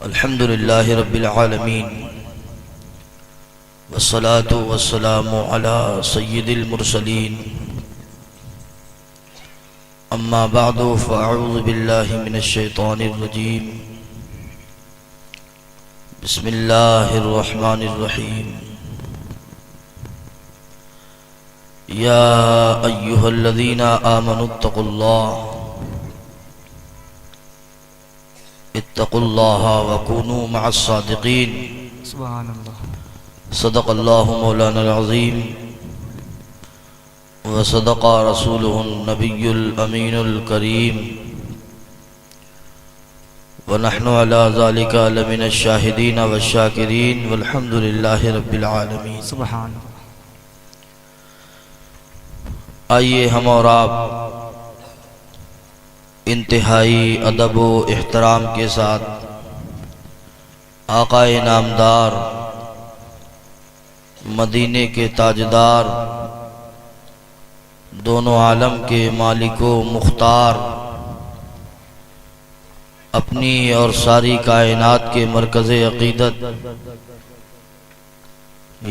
अल्हम्दुलिल्लाहि रब्बिल आलमीन वस्सलातु वस्सलामु अला सय्यिदिल मुरसलीन अम्मा बअदु फ़अऊज़ु बिल्लाहि मिनश शैतानिर रजीम बिस्मिल्लाहिर रहमानिर रहीम या अय्युहल्लज़ीना आमनुत्तक़ुल्लाह इत्तक़ुल्लाह वकूनू मअस्सादिक़ीन सुभानअल्लाह। सदक़ल्लाहु मौलानल अज़ीम व सदक़ रसूलुहुन नबियुल अमीनुल करीम व नहनु अला ज़ालिका लमिनश शाहिदीन वश शाकिरीन वल्हम्दुलिल्लाहि रब्बिल आलमीन। सुभानअल्लाह। आइए हम और आप इंतहाई अदब व एहतराम के साथ आक़ाए नामदार मदीने के ताजदार दोनों आलम के मालिको मुख्तार अपनी और सारी कायनात के मरकज़े अक़ीदत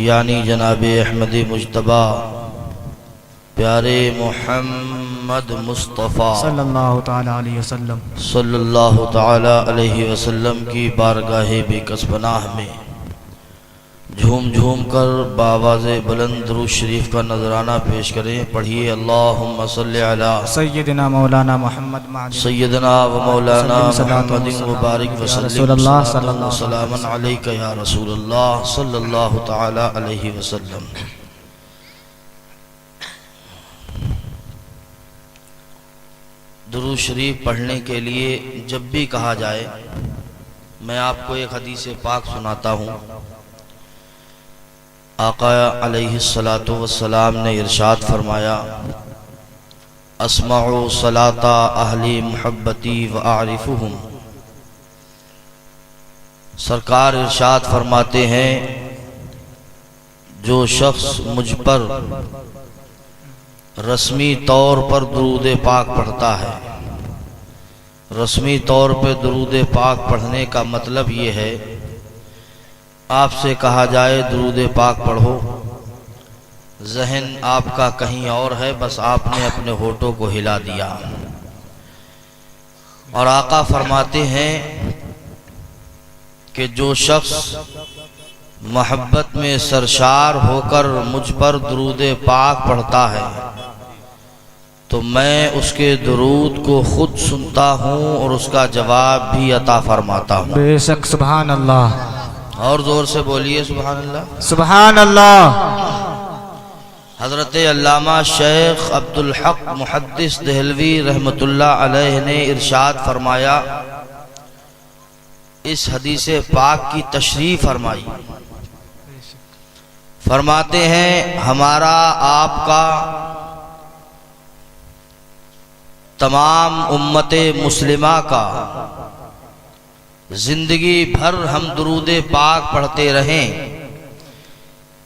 यानी जनाब अहमद मुज्तबा प्यारे मोहम्मद मुस्तफ़ा सल्लल्लाहु ताला अलैहि वसल्लम की बारगाह बेकसपनाह में झूम झूम कर बावाज़े बुलंद दुरूद शरीफ का नजराना पेश करें। पढ़िए अल्लाहुम्मा सल्लि अला सय्यदना मौलाना मोहम्मद सय्यदना व मौलाना मुहम्मदिन व बारिक व सल्लम सलामन अलैका या रसूलल्लाह सल्लल्लाहु ताला अलैहि वसल्लम। दुरूद शरीफ पढ़ने के लिए जब भी कहा जाए, मैं आपको एक हदीस पाक सुनाता हूँ। आका अलैहिस्सलातु वस्सलाम ने इरशाद फरमाया, अस्माउ सलाता अहली मुहब्बती व आरिफुहुम। सरकार इरशाद फरमाते हैं, जो शख्स मुझ पर रस्मी तौर पर दुरूद पाक पढ़ता है। रस्मी तौर पर दुरूद पाक पढ़ने का मतलब ये है, आपसे कहा जाए दुरूद पाक पढ़ो, जहन आपका कहीं और है, बस आपने अपने होठों को हिला दिया। और आका फरमाते हैं कि जो शख्स मोहब्बत में सरशार होकर मुझ पर दुरूद पाक पढ़ता है तो मैं उसके दुरूद को खुद सुनता हूँ और उसका जवाब भी अता फरमाता हूँ। बेशक। सुभान अल्लाह। और जोर से बोलिए सुभान अल्लाह। सुभान अल्लाह। हज़रत अल्लामा शेख अब्दुल हक मुहद्दिस देहलवी रहमतुल्लाह अलैह ने इरशाद फरमाया, इस हदीस पाक की तशरीह फरमाई। फरमाते हैं, हमारा आपका तमाम उम्मते मुस्लिमा का जिंदगी भर हम दुरूद पाक पढ़ते रहें,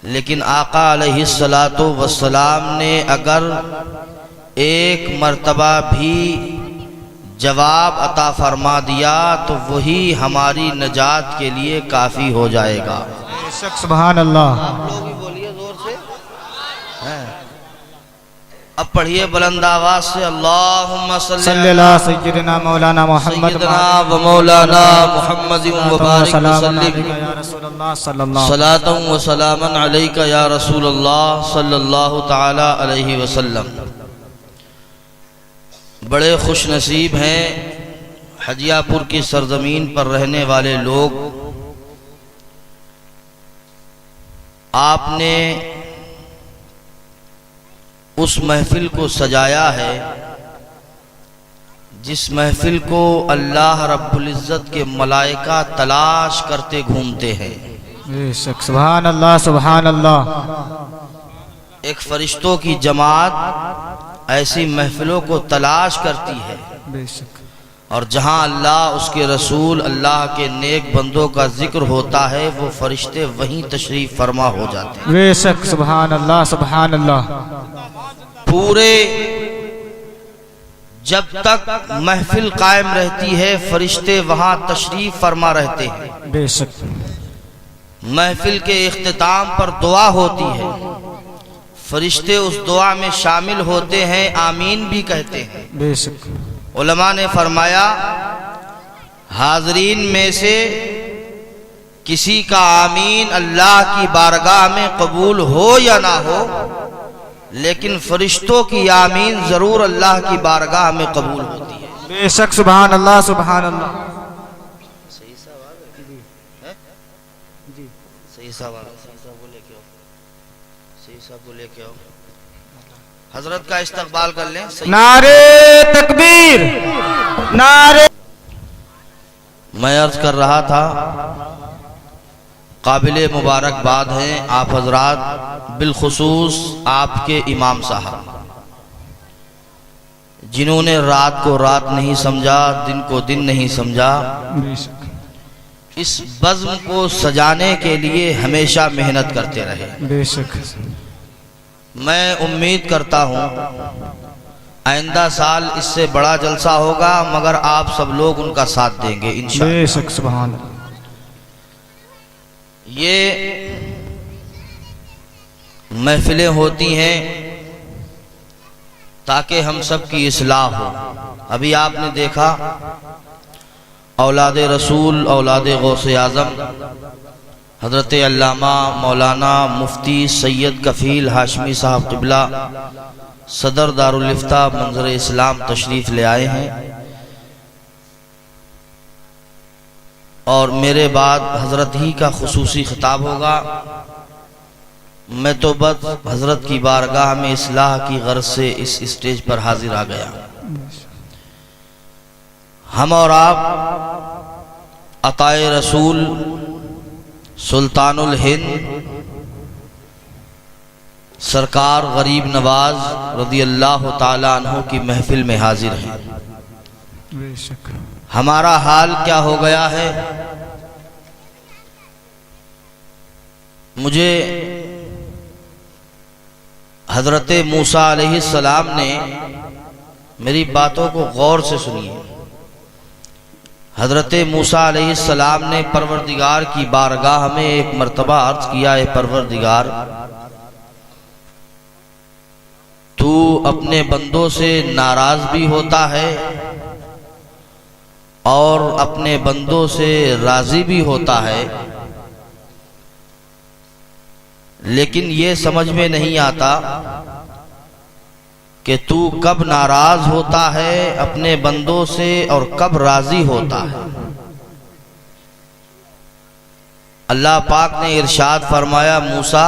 लेकिन आका अलैहिस्सलातु वस्सलाम ने अगर एक मर्तबा भी जवाब अता फरमा दिया तो वही हमारी नजात के लिए काफ़ी हो जाएगा। सुभान अल्लाह। आप लोग भी बोलिए जोर से। अब पढ़िए बुलंद आवाज से, अल्लाहुम्मा सल्ली अला सय्यदना मौलाना मोहम्मद व मौलाना मुहम्मद व बारिक व सल्लिम या रसूलल्लाह सल्लल्लाहु सलातन व सलामन अलैका या रसूलल्लाह सल्लल्लाहु ताला अलैहि वसल्लम। बड़े खुश नसीब हैं हजियापुर की सरजमीन पर रहने वाले लोग। आपने उस महफिल को सजाया है जिस महफिल को अल्लाह रब्बुल इज़्ज़त के मलाइका तलाश करते घूमते हैं। बेशक। सुभान अल्लाह। सुभान अल्लाह। एक फरिश्तों की जमात ऐसी महफिलों को तलाश करती है। बेशक। और जहाँ अल्लाह, उसके रसूल, अल्लाह के नेक बंदों का जिक्र होता है, वो फरिश्ते वहीं तशरीफ फरमा हो जाते हैं। बेशक। सुभान अल्लाह। सुभान अल्लाह। पूरे जब तक महफिल कायम रहती है फरिश्ते वहां तशरीफ फरमा रहते हैं। बेशक। महफिल के इख्तिताम पर दुआ होती है, फरिश्ते उस दुआ में शामिल होते हैं, आमीन भी कहते हैं। बेशक। उलमा ने फरमाया हाजरीन में से किसी का आमीन अल्लाह की बारगाह में कबूल हो या ना हो, लेकिन फरिश्तों की आमीन जरूर अल्लाह की बारगाह में कबूल होती है। बेशक। सुभान अल्लाह सुभान अल्लाह। सही साहब को लेके आओ, हजरत का इस्तकबाल कर लें। नारे तकबीर, नारे। मैं अर्ज कर रहा था काबिले मुबारकबाद हैं आप हजरात, बिलखुसूस आपके इमाम साहब, जिन्होंने रात को रात नहीं समझा, दिन को दिन नहीं समझा। इस बज़्म को सजाने के लिए हमेशा मेहनत करते रहे। बेशक। मैं उम्मीद करता हूँ आइंदा साल इससे बड़ा जलसा होगा, मगर आप सब लोग उनका साथ देंगे इंशाअल्लाह। बेशक। सुभान अल्लाह। ये महफिलें होती हैं ताकि हम सब की इस्लाह हो। अभी आपने देखा औलाद रसूल, औलाद गौसे आज़म हज़रत अल्लामा मौलाना मुफ्ती सैयद कफ़ील हाशमी साहब क़िबला सदर दारुल इफ्ता मंज़र इस्लाम तशरीफ़ ले आए हैं, और मेरे बाद हज़रत ही का खुसूसी खिताब होगा। मैं तो बस हज़रत की बारगाह में इस्लाह की गर्ज से इस स्टेज पर हाजिर आ गया। हम और आप अताए रसूल सुल्तानुल हिंद सरकार गरीब नवाज रज़ी अल्लाह ताला अन्हु की महफिल में हाजिर हैं। बेशक। हमारा हाल क्या हो गया है, मुझे हजरत मूसा अलैहिस्सलाम ने, मेरी बातों को गौर से सुनिए, हजरत मूसा अलैहिस्सलाम ने परवरदिगार की बारगाह में एक मर्तबा अर्ज किया, है परवरदिगार तू अपने बंदों से नाराज भी होता है और अपने बंदों से राजी भी होता है, लेकिन ये समझ में नहीं आता कि तू कब नाराज होता है अपने बंदों से और कब राजी होता है। अल्लाह पाक ने इरशाद फरमाया, मूसा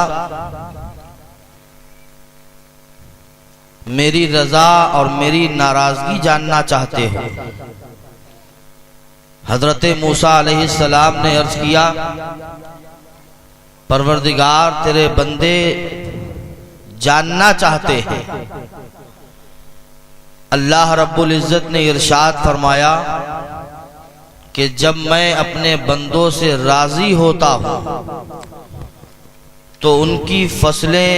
मेरी रजा और मेरी नाराजगी जानना चाहते हो। हजरत मूसा अलैहिस्सलाम ने अर्ज किया, परवरदिगार तेरे बंदे जानना चाहते हैं। अल्लाह रब्बुल इज्जत ने इरशाद फरमाया कि जब मैं अपने बंदों से राजी होता हूँ तो उनकी फसलें,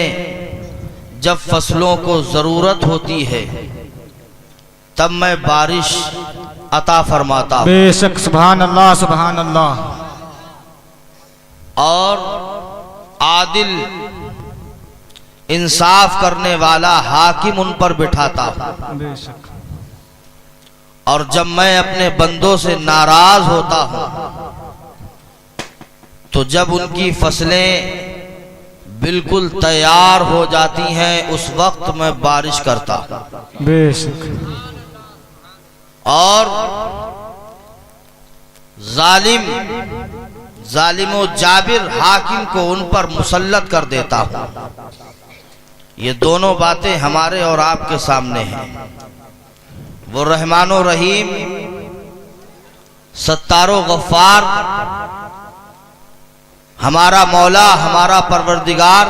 जब फसलों को जरूरत होती है तब मैं बारिश अता फरमाता हूँ। बेशक। सुभान अल्लाह सुभान अल्लाह। और आदिल इंसाफ करने वाला हाकिम उन पर बिठाता हूँ। बेशक। और जब मैं अपने बंदों से नाराज होता हूँ तो जब उनकी फसलें बिल्कुल तैयार हो जाती हैं उस वक्त मैं बारिश करता हूँ। बेशक। और जालिम जाबिर हाकिम को उन पर मुसल्लत कर देता हूँ। ये दोनों बातें हमारे और आपके सामने हैं। वो रहमानो रहीम, सत्तारो गफ्फार, हमारा मौला, हमारा परवरदिगार,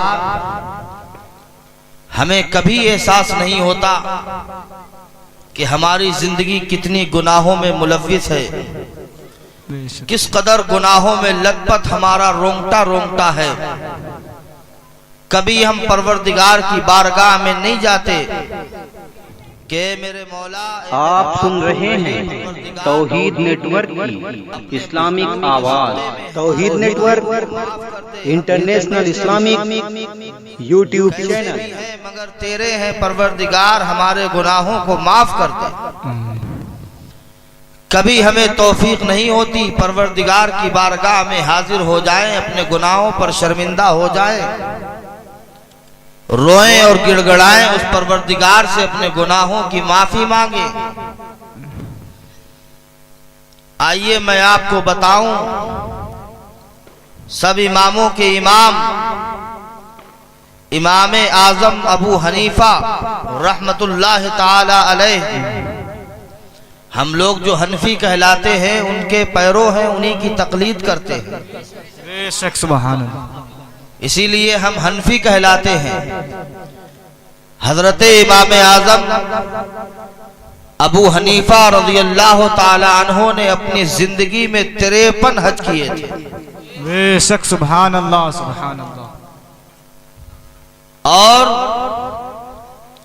हमें कभी एहसास नहीं होता कि हमारी जिंदगी कितनी गुनाहों में मुलव्विस है, किस कदर गुनाहों में लथपथ हमारा रोंगटा रोंगटा है। कभी हम परवरदिगार की बारगाह में नहीं जाते कि मेरे मौला आप सुन रहे हैं तौहीद नेटवर्क की इस्लामिक आवाज। Tauheed network international Islamic YouTube channel है, मगर तेरे हैं परवरदिगार, हमारे गुनाहों को माफ कर दे। कभी हमें तौफीक नहीं होती परवरदिगार की बारगाह में हाजिर हो जाएं, अपने गुनाहों पर शर्मिंदा हो जाएं, रोएं और गिड़गड़ाएं, उस परवरदिगार से अपने गुनाहों की माफी मांगे। आइए मैं आपको बताऊं, सब इमामों के इमाम इमाम आजम अबू हनीफा रहमतुल्लाह ताला अलैह, हम लोग जो हनफी कहलाते हैं उनके पैरों हैं, उन्हीं की तकलीद करते हैं। बेशक सुभान अल्लाह। इसीलिए हम हनफी कहलाते हैं। हजरत इमाम आजम अबू हनीफा रज़ियल्लाहु ताला अन्हो ने अपनी जिंदगी में 53 हज किए थे। बेशक सुभान अल्लाह सुभान अल्लाह। और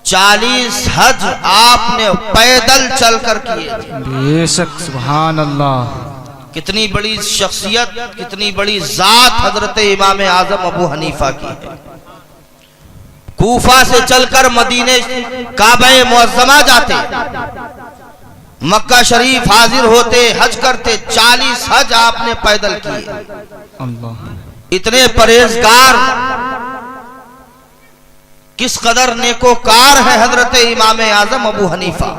40 हज आपने पैदल चलकर किए थे। बेशक सुभान अल्लाह। कितनी बड़ी शख्सियत, कितनी बड़ी जात हजरत इमाम आजम अबू हनीफा की है। कूफा से चलकर मदीने काबा मुअज्जमा जाते, मक्का शरीफ हाजिर होते, हज करते। 40 हज आपने पैदल किए। अल्लाह। इतने परहेजगार, किस कदर नेकोकार है हजरत इमाम आजम अबू हनीफा।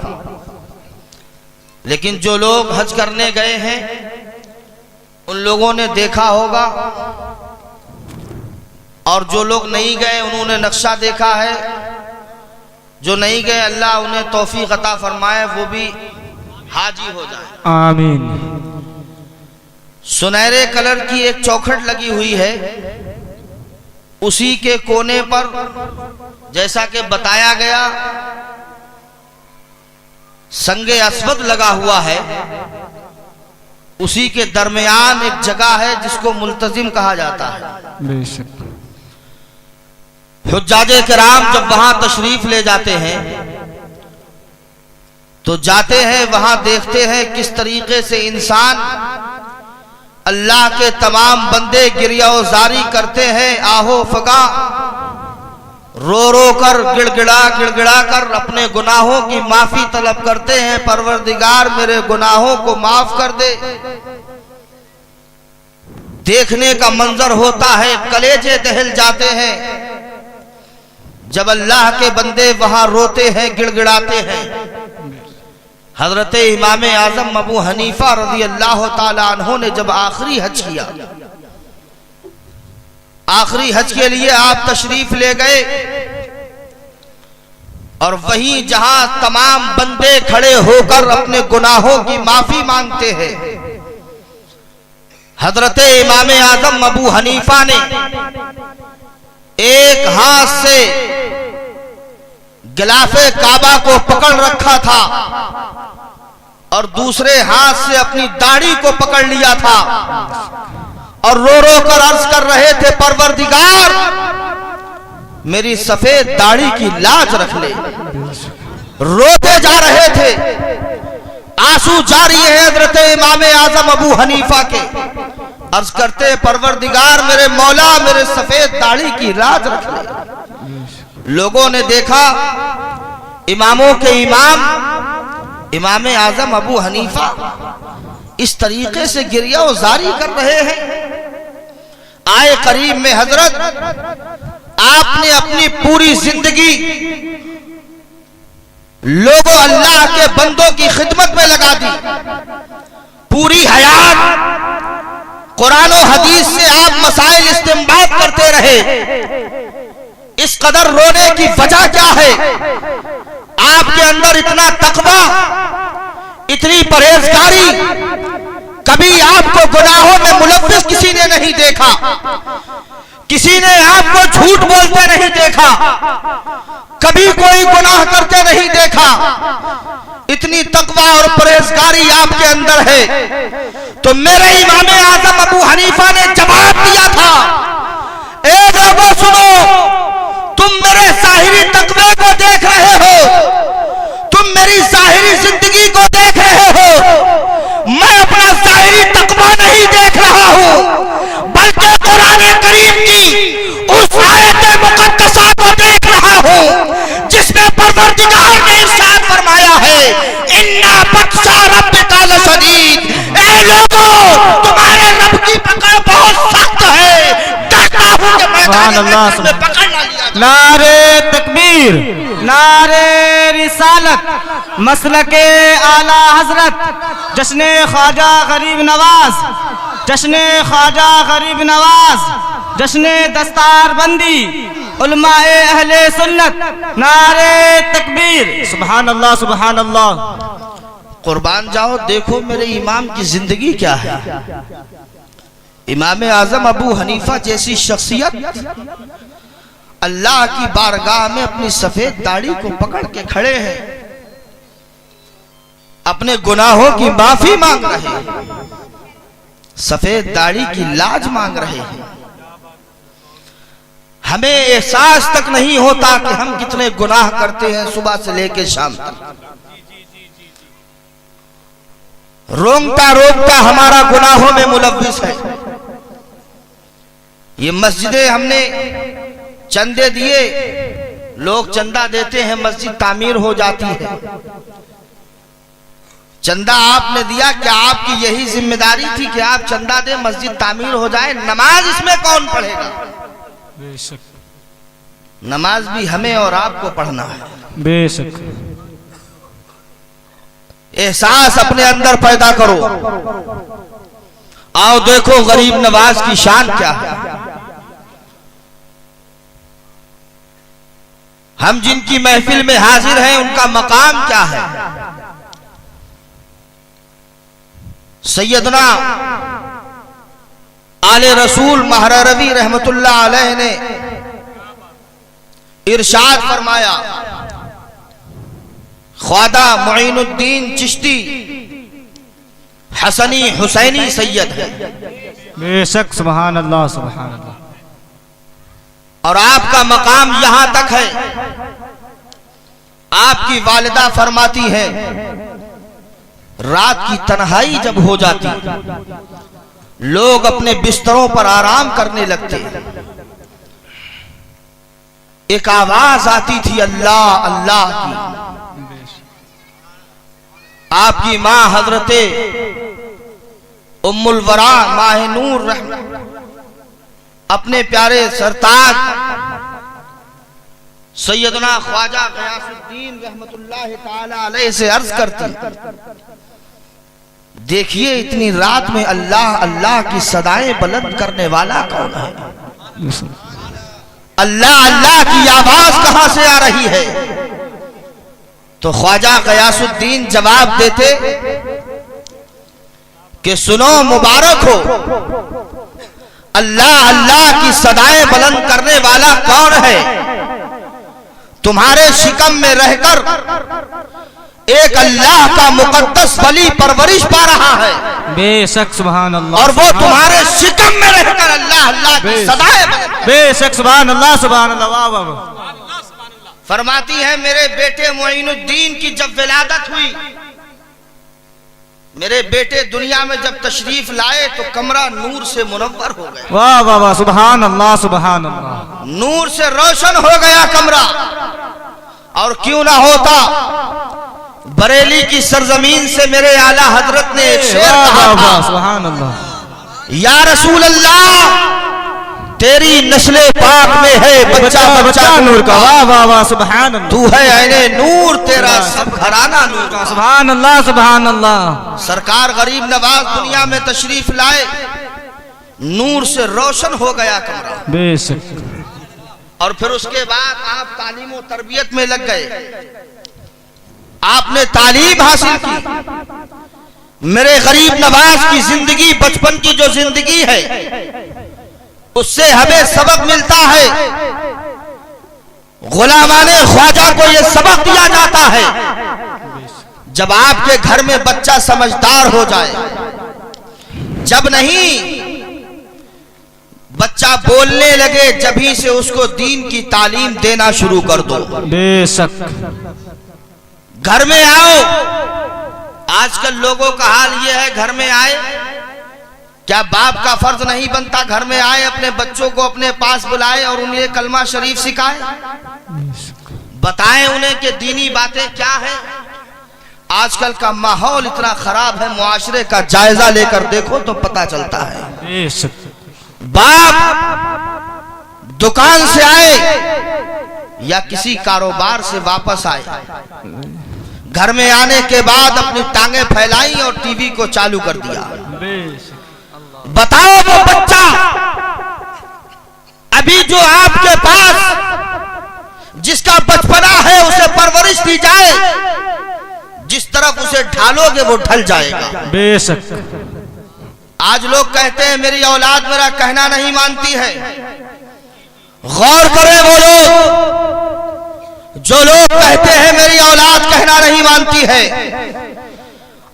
लेकिन जो लोग हज करने गए हैं उन लोगों ने देखा होगा, और जो लोग नहीं गए उन्होंने नक्शा देखा है। जो नहीं गए अल्लाह उन्हें तौफीक अता फरमाए, वो भी हाजी हो जाए। आमीन। सुनहरे कलर की एक चौखट लगी हुई है, उसी के कोने पर जैसा कि बताया गया संगे अस्वद लगा हुआ है। उसी के दरमियान एक जगह है जिसको मुल्तजिम कहा जाता है। बेशक। हुज्जाजे किराम जब वहां तशरीफ ले जाते हैं तो जाते हैं, वहां देखते हैं किस तरीके से इंसान, अल्लाह के तमाम बंदे गिरियाजारी करते हैं, आहो फगा, रो रो कर, गिड़गिड़ा कर अपने गुनाहों की माफी तलब करते हैं। परवरदिगार मेरे गुनाहों को माफ कर दे। देखने का मंजर होता है, कलेजे दहल जाते हैं जब अल्लाह के बंदे वहां रोते हैं, गिड़गिड़ाते हैं। हजरत इमाम आजम अबू हनीफा रज़ियल्लाहु ताला अन्हो ने जब आखिरी हज किया, आखिरी हज के लिए आप तशरीफ ले गए, और वहीं जहां तमाम बंदे खड़े होकर अपने गुनाहों की माफी मांगते हैं, हजरत इमाम आजम अबू हनीफा ने एक हाथ से गिलाफे काबा को पकड़ रखा था और दूसरे हाथ से अपनी दाढ़ी को पकड़ लिया था, और रो रो कर अर्ज कर रहे थे, परवरदिगार मेरी सफेद दाढ़ी की लाज रख ले। रोते जा रहे थे, आंसू जारी है हजरत इमाम आजम अबू हनीफा के। अर्ज करते, परवरदिगार मेरे मौला मेरे सफेद दाढ़ी की लाज रख ले। लोगों ने देखा इमामों के इमाम इमाम आजम अबू हनीफा इस तरीके से गिरियाजारी कर रहे हैं। आए करीब में हजरत, आपने अपनी पूरी जिंदगी लोगों अल्लाह के बंदों की खिदमत में लगा दी। पूरी हयात कुरान और हदीस से आप मसाइल इस्तेमाल करते रहे। इस कदर रोने की वजह क्या है? आपके अंदर इतना तकवा, इतनी परहेजगारी, कभी आपको गुनाहों में मुलव्विस किसी ने नहीं देखा, किसी ने आपको झूठ बोलते नहीं देखा, कभी कोई गुनाह करते नहीं देखा। इतनी तकवा और परहेजगारी आपके अंदर है। तो मेरे इमाम आजम अबू हनीफा ने जवाब दिया था, ए लोगों सुनो, तुम मेरे साहिरी तकवे को देख रहे हो, तुम सुभान अल्लाह, में पकड़ ना लिया। नारे तकबीर, नारे रिसालत, मसलके आला हजरत, जश्ने ख्वाजा गरीब नवाज, जश्ने ख्वाजा गरीब नवाज, जश्ने दस्तारबंदी, उलमाए अहले सुन्नत, नारे तकबीर, सुभान अल्लाह, सुभान अल्लाह। कुर्बान जाओ, देखो मेरे इमाम की जिंदगी क्या है। इमाम आजम अबू हनीफा जैसी शख्सियत अल्लाह की बारगाह में अपनी सफेद दाढ़ी को पकड़ के खड़े हैं, अपने गुनाहों की माफी मांग रहे हैं, सफेद दाढ़ी की लाज मांग रहे हैं। हमें एहसास तक नहीं होता कि हम कितने गुनाह करते हैं सुबह से लेकर शाम तक। रोंगटा रोंगटा हमारा गुनाहों में मुलव्विस है। ये मस्जिदें हमने चंदे दिए, लोग चंदा देते हैं, मस्जिद तामीर हो जाती है। चंदा आपने दिया, क्या आपकी यही जिम्मेदारी थी कि आप चंदा दें, मस्जिद तामीर हो जाए? नमाज इसमें कौन पढ़ेगा? बेशक, नमाज भी हमें और आपको पढ़ना है। बेशक। एहसास अपने अंदर पैदा करो। आओ देखो गरीब नवाज की शान क्या है। हम जिनकी महफिल में हाजिर हैं उनका मकाम क्या है। सैयदना आले रसूल महररवी रहमतुल्लाह अलैह ने इरशाद फरमाया, ख्वाजा मुईनुद्दीन चिश्ती हसनी हुसैनी सैयद है। बेशक, सुभान अल्लाह, सुभान अल्लाह। और आपका मकाम यहां तक है, आपकी वालिदा फरमाती है, रात की तन्हाई जब हो जाती, लोग अपने बिस्तरों पर आराम करने लगते, एक आवाज आती थी अल्लाह अल्लाह की। आपकी मां हजरते उम्मुल वरा माह नूर अपने प्यारे सरताज सैयदना ख्वाजा गयासुद्दीन रहमतुल्लाह ताला अलैह से अर्ज करती, देखिए इतनी रात में अल्लाह अल्लाह की सदाएं बुलंद करने वाला कौन है? अल्लाह अल्लाह की आवाज कहां से आ रही है? तो ख्वाजा गयासुद्दीन जवाब देते कि सुनो मुबारक हो, अल्लाह अल्लाह की सदाएं बुलंद करने वाला कौन है? तुम्हारे शिकम में रहकर एक अल्लाह का मुकद्दस वली परवरिश पा रहा है। बेशक, सुभान अल्लाह। और वो तुम्हारे शिकम में रहकर अल्लाह अल्लाह की सदाएं। बेशक, सुभान अल्लाह, सुभान अल्लाह। वाह वाह वाह। फरमाती है, मेरे बेटे मुईनुद्दीन की जब विलादत हुई, मेरे बेटे दुनिया में जब तशरीफ लाए तो कमरा नूर से मुनव्वर हो गया। वाह वाह वाह, सुभान अल्लाह, सुभान अल्लाह। नूर से रोशन हो गया कमरा। और क्यों ना होता, बरेली की सरजमीन से मेरे आला हजरत ने एक शेर कहा था, सुभान अल्लाह। या रसूल अल्लाह, तेरी नस्ले पाक में है बच्चा बच्चा नूर का। वाह वाह वाह, सुभान अल्लाह। तू है ऐने नूर, तेरा सब घराना नूर का। सुभान अल्लाह, सुभान अल्लाह। सरकार गरीब नवाज दुनिया में तशरीफ लाए, नूर से रोशन हो गया कमरा। बेशक। और फिर उसके बाद आप तालीम और तरबियत में लग गए, आपने तालीम हासिल की। मेरे गरीब नवाज की जिंदगी, बचपन की जो जिंदगी है, उससे हमें सबक मिलता है। गुलामाने ख्वाजा को यह सबक दिया जाता है, जब आपके घर में बच्चा समझदार हो जाए, जब नहीं बच्चा बोलने लगे, जभी से उसको दीन की तालीम देना शुरू कर दो। बेशक। घर में आओ, आजकल लोगों का हाल यह है, घर में आए, क्या बाप का फर्ज नहीं बनता घर में आए, अपने बच्चों को अपने पास बुलाए और उन्हें कलमा शरीफ सिखाए, बताएं उन्हें कि दीनी बातें क्या है। आजकल का माहौल इतना खराब है, मुआशरे का जायजा लेकर देखो तो पता चलता है। बेशक। बाप दुकान से आए या किसी कारोबार से वापस आए, घर में आने के बाद अपनी टांगे फैलाई और टीवी को चालू कर दिया। बताओ वो बच्चा अभी जो आपके पास जिसका बचपना है उसे परवरिश दी जाए, जिस तरफ उसे ढालोगे वो ढल जाएगा। बेशक। आज लोग कहते हैं मेरी औलाद मेरा कहना नहीं मानती है। गौर करें वो लोग जो लोग कहते हैं मेरी औलाद कहना नहीं मानती है।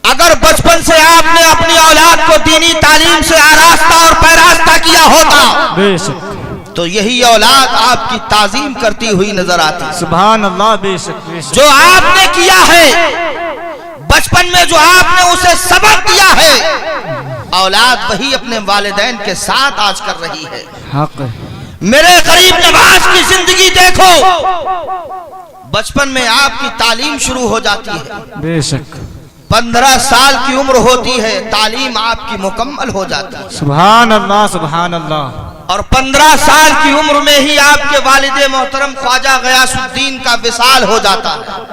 अगर बचपन से आपने अपनी औलाद को दीनी तालीम से आरास्ता और पैरास्ता किया होता तो यही औलाद आपकी ताजीम करती हुई नजर आती। सुभान अल्लाह। बेशक बेशक। जो आपने किया है बचपन में, जो आपने उसे सबक दिया है, औलाद वही अपने वालिदैन के साथ आज कर रही है। हक। मेरे गरीब नवाज की जिंदगी देखो, बचपन में आपकी तालीम शुरू हो जाती है। बेशक। 15 साल की उम्र होती है, तालीम आपकी मुकम्मल हो जाती है। सुभान अल्लाह सुभान अल्लाह। और 15 साल की उम्र में ही आपके वालिदे मोहतरम ख्वाजा गयासुद्दीन का विसाल हो जाता है।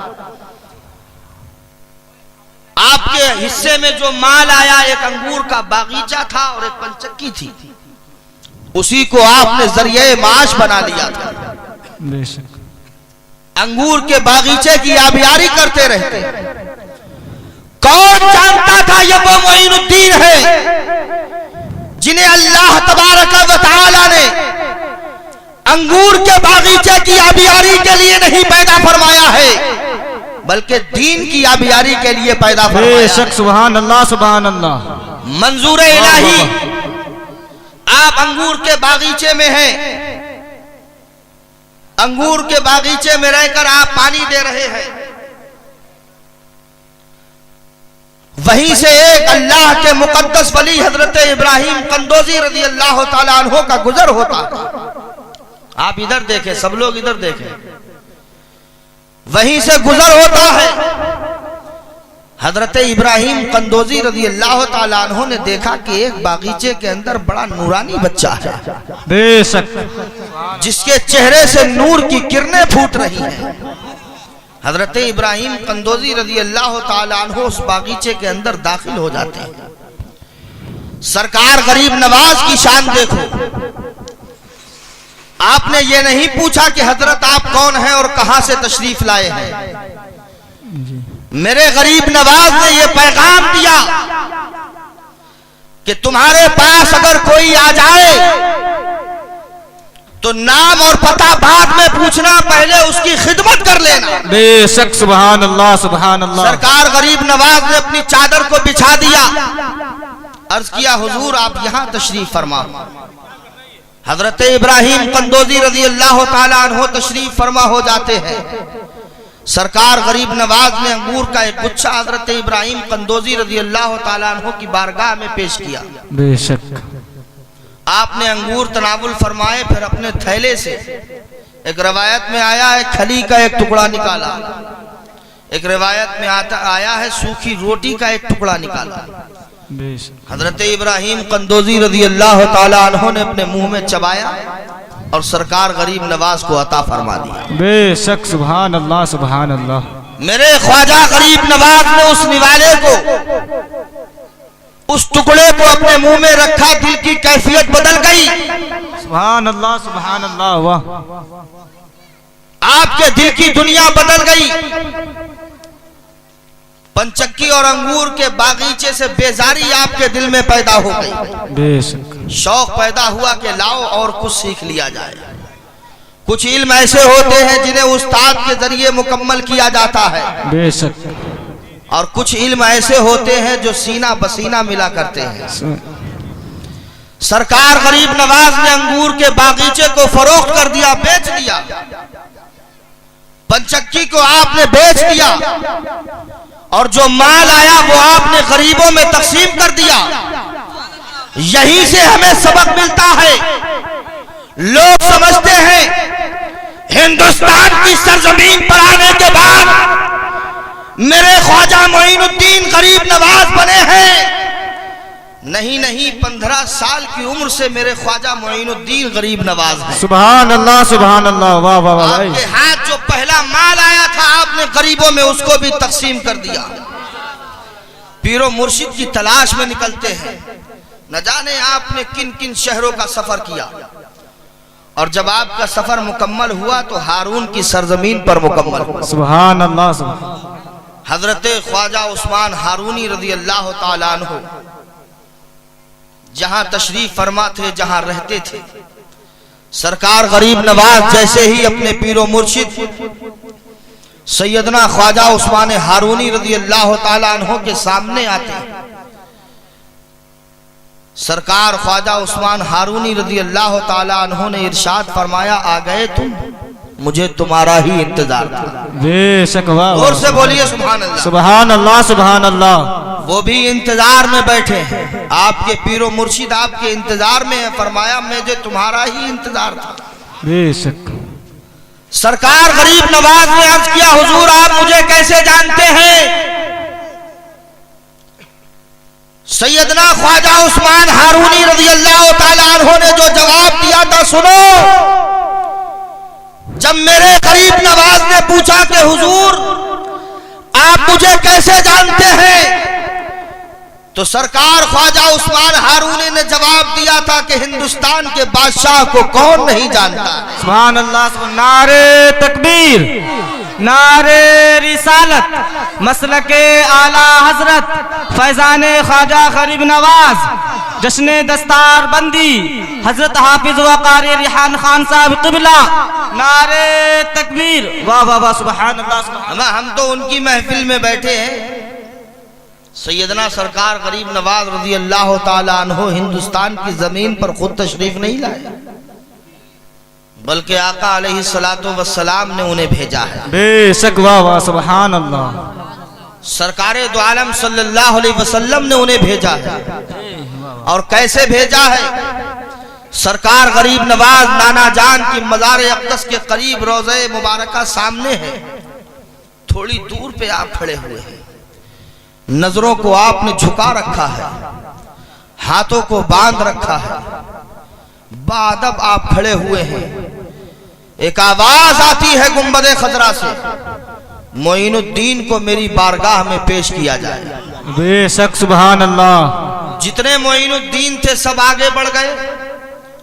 आपके हिस्से में जो माल आया, एक अंगूर का बागीचा था और एक पंचक्की थी, उसी को आपने जरिए माश बना लिया था। बेशक। अंगूर के बागीचे की आबियारी करते रहते। कौन जानता था ये वो मोइनुद्दीन है जिन्हें अल्लाह तबारक व तआला ने अंगूर के बागीचे की आबियारी के लिए नहीं पैदा फरमाया है, बल्कि दीन की आबियारी के लिए पैदा फरमाया। बेशक। सुभान अल्लाह सुभान अल्लाह। मंजूर इलाही, आप अंगूर के बागीचे में हैं, अंगूर के बागीचे में रहकर आप पानी दे रहे हैं। वहीं से एक अल्लाह के मुकद्दस वली हजरत इब्राहिम कंदोजी रजी अल्लाह ताला अन्हो का गुजर होता। आप इधर देखें, सब लोग इधर देखें, वहीं से गुजर होता है। हजरत इब्राहिम कंदोजी रजी अल्लाह ताला अन्हो ने देखा कि एक बागीचे के अंदर बड़ा नूरानी बच्चा है। बेशक। जिसके चेहरे से नूर की किरणें फूट रही हैं। हजरत इब्राहिम कंदोजी रजी अल्लाह ताला अन्हो उस बागीचे के अंदर दाखिल हो जाते हैं। सरकार गरीब नवाज की शान देखो। आपने ये नहीं पूछा कि हजरत आप कौन हैं और कहां से तशरीफ लाए हैं। मेरे गरीब नवाज ने यह पैगाम दिया कि तुम्हारे पास अगर कोई आ जाए तो नाम और पता बाद में पूछना, पहले उसकी खिदमत कर लेना। बेशक। सुभान अल्लाह सुभान अल्लाह। सरकार गरीब नवाज ने अपनी चादर को बिछा दिया, अर्ज किया हुजूर आप यहां तशरीफ फरमा। हजरत इब्राहिम कंदोजी रजी अल्लाह ताला अन्हो तशरीफ फरमा हो जाते हैं। सरकार गरीब नवाज ने अंगूर का एक गुच्छा हजरत इब्राहिम कंदोजी रजी अल्लाह ताला अन्हो की बारगाह में पेश किया। बेशक। आपने अंगूर तनावुल फरमाए, फिर अपने थैले से, एक रवायत में आया है खली का एक टुकड़ा निकाला, एक रिवायत में आया है सूखी रोटी का एक टुकड़ा निकाला। हजरत इब्राहिम कंदोजी रजी अल्लाह ताला अन्हो ने अपने मुंह में चबाया और सरकार गरीब नवाज को अता फरमा दिया। बेशक। सुभान अल्लाह सुभान अल्लाह। मेरे ख्वाजा गरीब नवाज ने उस निवाले को, उस टुकड़े को अपने मुंह में रखा, दिल की कैफियत बदल गई। सुभान अल्लाह सुभान अल्लाह। वाह। आपके दिल की दुनिया बदल गई। पंचक्की और अंगूर के बागीचे से बेजारी आपके दिल में पैदा हो गई। बेशक। शौक पैदा हुआ कि लाओ और कुछ सीख लिया जाए। कुछ इल्म ऐसे होते हैं जिन्हें उस्ताद के जरिए मुकम्मल किया जाता है। बेशक। और कुछ इल्म ऐसे होते हैं जो सीना बसीना मिला करते हैं। सरकार गरीब नवाज ने अंगूर के बागीचे को फरोख्त कर दिया, बेच दिया। पंचक्की को आपने बेच दिया और जो माल आया वो आपने गरीबों में तकसीम कर दिया। यहीं से हमें सबक मिलता है। लोग समझते हैं हिंदुस्तान की सरजमीन पर आने के बाद मेरे ख्वाजा मोइनुद्दीन गरीब नवाज बने हैं। नहीं नहीं 15 साल की उम्र से मेरे ख्वाजा मोइनुद्दीन गरीब नवाज हैं। सुभान अल्लाह सुभान अल्लाह। वाह वाह वाह। आपके हाथ जो पहला माल आया था आपने गरीबों में उसको भी तकसीम कर दिया। पीरो मुर्शिद की तलाश में निकलते हैं, न जाने आपने किन किन शहरों का सफर किया, और जब आपका सफर मुकम्मल हुआ तो हारून की सरजमीन पर मुकम्मल हुआ। सुभान अल्लाह सुभान। हजरत ख्वाजा उस्मान हारूनी रज़ी अल्लाह ताला अन्हु जहां तशरीफ फरमा थे, जहां रहते थे, सरकार गरीब नवाज जैसे ही अपने पीरो मुर्शिद सैयदना ख्वाजा उस्मान हारूनी रज़ी अल्लाह ताला अन्हु के सामने आते, सरकार ख्वाजा उस्मान हारूनी रज़ी अल्लाह ताला अन्हु ने इरशाद फरमाया, आ गए तुम, मुझे तुम्हारा ही इंतजार था। बेशक। वाह। और से बोलिए सुभान अल्लाह। सुभान अल्लाह सुभान अल्लाह। वो भी इंतजार में बैठे हैं, आपके पीरो मुर्शिद आपके इंतजार में है। फरमाया मुझे तुम्हारा ही इंतजार था। बेशक। सरकार गरीब नवाज ने अर्ज किया, हुजूर आप मुझे कैसे जानते हैं? सैयदना ख्वाजा उस्मान हारूनी रज़ी अल्लाह ताला अन्हु ने जो जवाब दिया था सुनो। जब मेरे गरीब नवाज ने पूछा कि हुजूर आप मुझे कैसे जानते हैं, तो सरकार ख्वाजा उस्मान हारूनी ने जवाब दिया था कि हिंदुस्तान के बादशाह को कौन नहीं जानता। सुभान अल्लाह। नारे तकबीर, नारे रिसालत, मसलके आला हजरत फैजाने ख्वाजा गरीब नवाज, जश्ने दस्तार बंदी हजरत हाफिज वकारी रिहान खान साहब क़िबला। नारे तकबीर। वाह वाह वाह। सुभान अल्लाह। हम तो उनकी महफिल में बैठे हैं। सैयदना सरकार गरीब नवाज रज़ी अल्लाह ताला अन्हु हिंदुस्तान की जमीन पर खुद तशरीफ नहीं लाए, बल्कि आका अलैहिस्सलातु वस्सलाम ने उन्हें भेजा है। बेशक। वाह वाह। सुभान अल्लाह। सरकारे दो आलम सल्लल्लाहु अलैहि वसल्लम ने उन्हें भेजा है। और कैसे भेजा है? सरकार गरीब नवाज नाना जान की मज़ार अक़दस के करीब रोज़े मुबारका सामने है, थोड़ी दूर पे आप खड़े हुए हैं, नजरों को आपने झुका रखा है, हाथों को बांध रखा है, बादब आप खड़े हुए हैं। एक आवाज आती है गुंबदे खजरा से, मोइनुद्दीन को मेरी बारगाह में पेश किया जाए। बेशक। सुभान अल्लाह। जितने मोइनुद्दीन थे सब आगे बढ़ गए।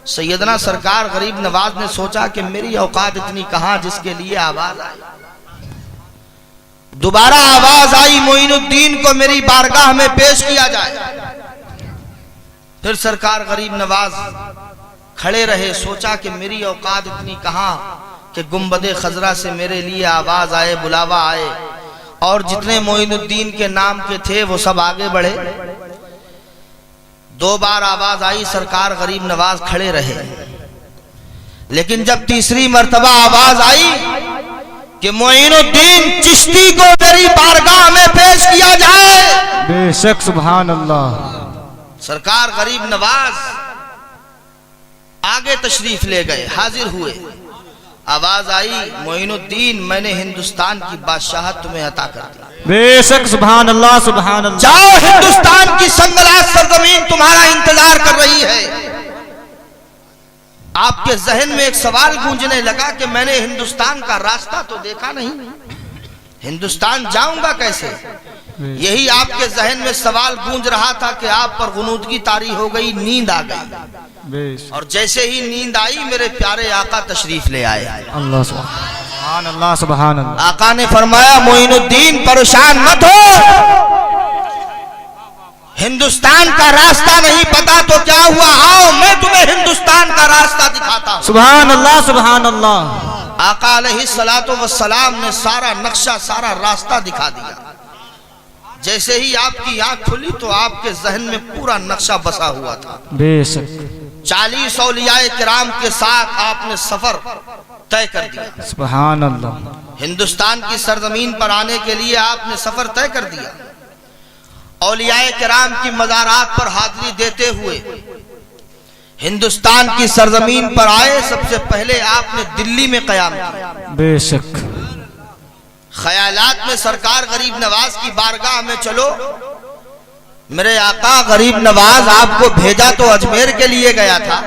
सैयदना सरकार गरीब नवाज ने सोचा कि मेरी औकात इतनी कहां जिसके लिए आवाज आई। दोबारा आवाज आई, मोइनुद्दीन को मेरी बारगाह में पेश किया जाए। फिर सरकार गरीब नवाज खड़े रहे, सोचा कि मेरी औकात इतनी कहां कि गुंबदे खजरा से मेरे लिए आवाज आए, बुलावा आए, और जितने मोइनुद्दीन के नाम के थे वो सब आगे बढ़े। 2 बार आवाज आई, सरकार गरीब नवाज खड़े रहे, लेकिन जब तीसरी मर्तबा आवाज आई कि मोइनुद्दीन चिश्ती को मेरी बारगाह में पेश किया जाए। बेशक। सुभान अल्लाह। सरकार गरीब नवाज आगे तशरीफ ले गए, हाजिर हुए। आवाज आई, मोइनुद्दीन मैंने हिंदुस्तान की बादशाहत तुम्हें अता कर दी। बेशक। सुभान अल्लाह सुभान अल्लाह। जाओ, हिंदुस्तान की संगलात सरजमीन तुम्हारा इंतजार कर रही है। आपके जहन में एक सवाल गूंजने लगा कि मैंने हिंदुस्तान का रास्ता तो देखा नहीं, हिंदुस्तान जाऊंगा कैसे? यही आपके जहन में सवाल गूंज रहा था कि आप पर गुनूदगी तारी हो गई, नींद आ गई, और जैसे ही नींद आई मेरे प्यारे आका तशरीफ ले आए। अल्लाह सुभान अल्लाह सुभान अल्लाह। आका ने फरमाया, मोइनुद्दीन परेशान मत हो, हिंदुस्तान का रास्ता नहीं पता तो क्या हुआ, आओ मैं तुम्हें हिंदुस्तान का रास्ता दिखाता हूं। सुभान अल्लाह सुभान अल्लाह। आका अलैहिस्सलातु वस्सलाम ने सारा नक्शा, सारा रास्ता दिखा दिया। जैसे ही आपकी आंख खुली तो आपके जहन में पूरा नक्शा बसा हुआ था। बेशक। 40 औलियाए किराम के साथ आपने सफर तय कर दिया। सुभान अल्लाह। हिंदुस्तान की सरजमीन पर आने के लिए आपने सफर तय कर दिया। औलियाए किराम की मज़ारात पर हाजिरी देते हुए हिंदुस्तान की सरजमीन पर आए। सबसे पहले आपने दिल्ली में क़याम किया। बेशक। ख्यालात में सरकार गरीब नवाज की बारगाह में चलो, मेरे आका गरीब नवाज आपको भेजा तो अजमेर के लिए गया था,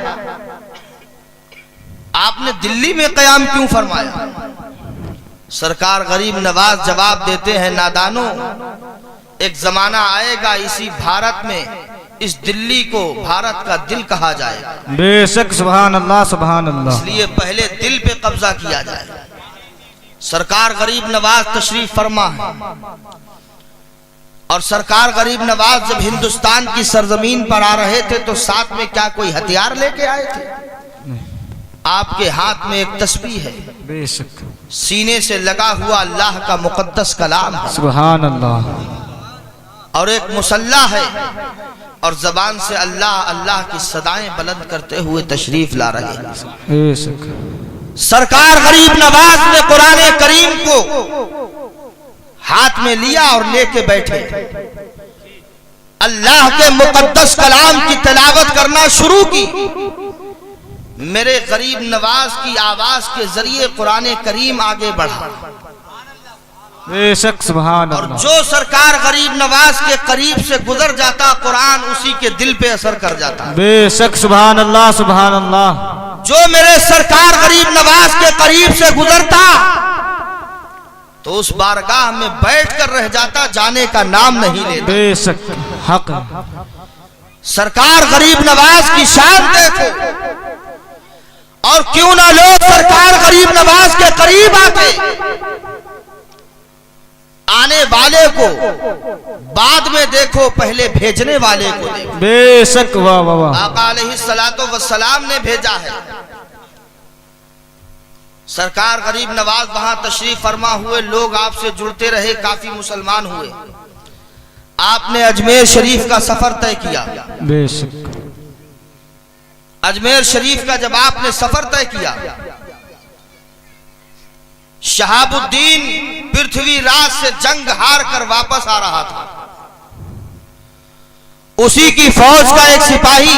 आपने दिल्ली में कयाम क्यों फरमाया? सरकार गरीब नवाज जवाब देते हैं, नादानो, एक जमाना आएगा इसी भारत में इस दिल्ली को भारत का दिल कहा जाएगा। बेशक, सुभान अल्लाह सुभान अल्लाह। इसलिए पहले दिल पे कब्जा किया जाए। सरकार गरीब नवाज तशरीफ फरमा है, और सरकार गरीब नवाज जब हिंदुस्तान की सरजमीन पर आ रहे थे तो साथ में क्या कोई हथियार लेके आए थे? आपके हाथ में एक तस्बीह है, बेशक, सीने से लगा हुआ अल्लाह का मुकद्दस कलाम है, सुभान अल्लाह, और एक मुसल्ला है, और जबान से अल्लाह अल्लाह की सदाएं बुलंद करते हुए तशरीफ ला रहे हैं। बेशक, सरकार गरीब नवाज ने कुरान करीम को हाथ में लिया और लेके बैठे, अल्लाह के मुकद्दस कलाम की तिलावत करना शुरू की। मेरे गरीब नवाज की आवाज के जरिए कुरान करीम आगे बढ़ा, बेशक, सुभान और अल्लाह। जो सरकार गरीब नवाज के करीब से गुजर जाता कुरान उसी के दिल पे असर कर जाता। बेशक, सुभान अल्लाह सुभान अल्लाह। जो मेरे सरकार गरीब नवाज के करीब से गुजरता तो उस बारगाह में बैठ कर रह जाता, जाने का नाम नहीं लेता। बेशक, हक। सरकार गरीब नवाज की शान देखो, और क्यों ना लोग सरकार गरीब नवाज के करीब आके आने वाले को बाद में देखो, पहले भेजने वाले को देखो। बेशक, वाह वाह वाह। आका अलैहिस्सलातो वस्सलाम ने भेजा है। सरकार गरीब नवाज वहां तशरीफ फरमा हुए, लोग आपसे जुड़ते रहे, काफी मुसलमान हुए। आपने अजमेर शरीफ का सफर तय किया। बेशक, अजमेर शरीफ का जब आपने सफर तय किया, शहाबुद्दीन पृथ्वीराज से जंग हार कर वापस आ रहा था। उसी की फौज का एक सिपाही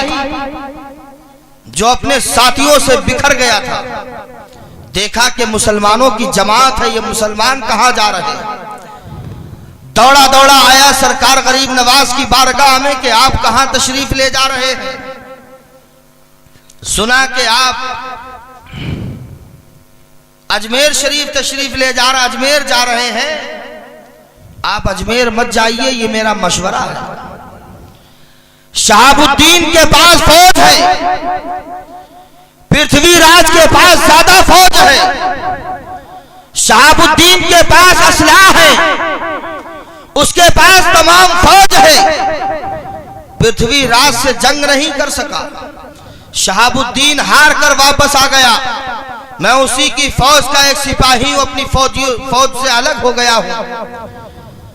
जो अपने साथियों से बिखर गया था, देखा कि मुसलमानों की जमात है, ये मुसलमान कहां जा रहे हैं। दौड़ा दौड़ा आया सरकार गरीब नवाज की बारगाह में कि आप कहां तशरीफ ले जा रहे हैं। सुना कि आप अजमेर शरीफ तशरीफ ले जा रहे, अजमेर जा रहे हैं। आप अजमेर मत जाइए, ये मेरा मशवरा है। शहाबुद्दीन के पास फौज है, पृथ्वीराज के पास ज्यादा फौज है। शहाबुद्दीन के पास असलाह है, उसके पास तमाम फौज है। पृथ्वीराज से जंग नहीं कर सका। शहाबुद्दीन हार कर वापस आ गया। मैं उसी की फौज का एक सिपाही हूं, अपनी फौज से अलग हो गया हूं,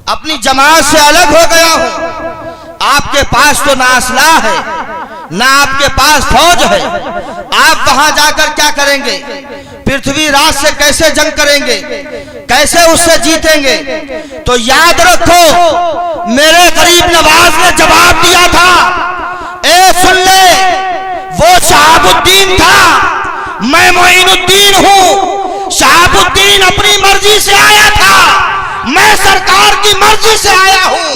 अपनी जमात से अलग हो गया हूं। आपके पास तो ना असलाह है, ना आपके पास फौज है। आप वहां जाकर क्या करेंगे? पृथ्वीराज से कैसे जंग करेंगे? कैसे उससे जीतेंगे? तो याद रखो, मेरे गरीब नवाज ने जवाब दिया था, ए सुन ले, वो शहाबुद्दीन था, मैं मोइनुद्दीन हूं। शहाबुद्दीन अपनी मर्जी से आया था, मैं सरकार की मर्जी से आया हूं।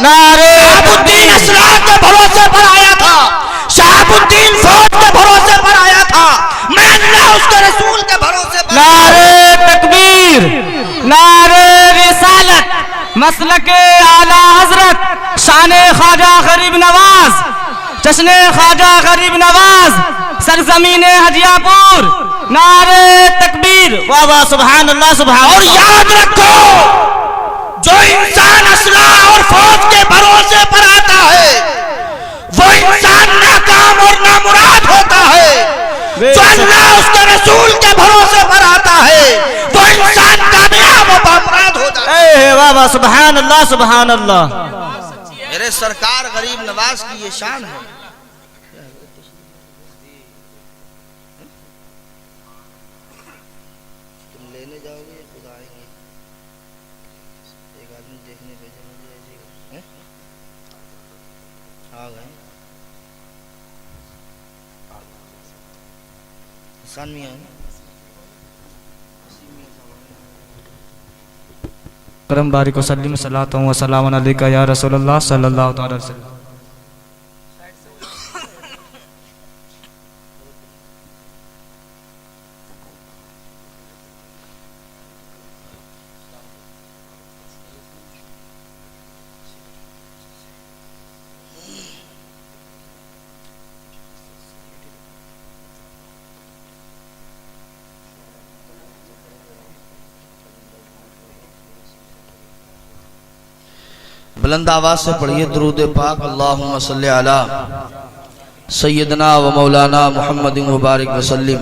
शहाबुद्दीन असलाह के भरोसे पर आया था, शहाबुद्दीन फौज के भरोसे पर आया था, मैं अल्लाह उसके रसूल के भरोसे पर। नारे तकबीर, नारे रिसालत, मसलके आला हजरत, शाने ख्वाजा गरीब नवाज, जश्ने ख्वाजा गरीब नवाज, सरजमीने हजियापुर। नारे तकबीर, वाह वाह, सुभान अल्लाह सुभान। और याद रखो, जो इंसान असलाह और फौज के भरोसे पर आता है, वो इंसान नाकाम और नामुराद होता है। जो अल्लाह उसके रसूल के भरोसे पर आता है, वो इंसान कामयाब और बामुराद हो जाता है। वाह वाह, सुभान अल्लाह सुभान अल्लाह। मेरे सरकार गरीब नवाज की ये शान है। तुम लेने जाओगे या खुद आएंगे? एक आदमी देखने भेजे मुझे, आ गए हसन मियां। करम बारिक वसल्लम सलातो व सलाम अलैका या रसूलल्लाह सल्लल्लाहु अलैहि वसल्लम। बुलंद आवाज से पढ़िए दुरूद पाक। अल्लाहुम्मा सल्ली अला सय्यदना व मौलाना मुहम्मद मुबारक वसल्लिम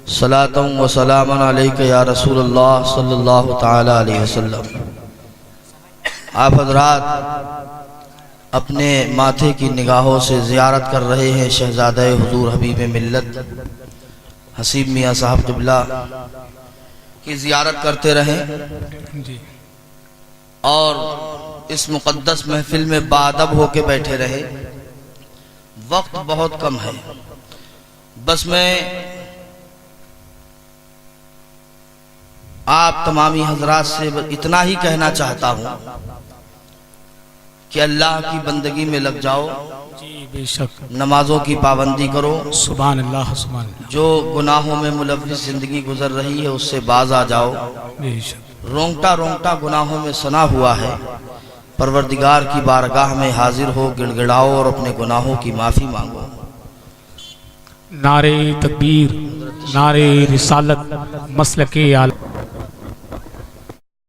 सलातम व सलामन अलैका या रसूलल्लाह सल्लल्लाहु तआला अलैहि वसल्लम। आप हजरात अपने माथे की निगाहों से ज़ियारत कर रहे हैं शहज़ादे हुजूर हबीब मिल्लत हसीब मियाँ साहब क़िबला की ज़ियारत करते रहें जी। और इस मुक़द्दस महफिल में बाअदब होके बैठे रहे। वक्त बहुत कम है, बस मैं आप तमामी हजरात से इतना ही कहना चाहता हूँ कि अल्लाह की बंदगी में लग जाओ, जी बेशक। नमाजों की पाबंदी करो, सुभान अल्लाह सुभान अल्लाह। जो गुनाहों में मुलव्विस जिंदगी गुजर रही है उससे बाज आ जाओ। बेशक। रोंगटा रोंगटा गुनाहों में सना हुआ है, परवरदिगार की बारगाह में हाजिर हो, गिड़गिड़ाओ और अपने गुनाहों की माफ़ी मांगो। नारे तकबीर, नारे रिसालत, मसलके आला।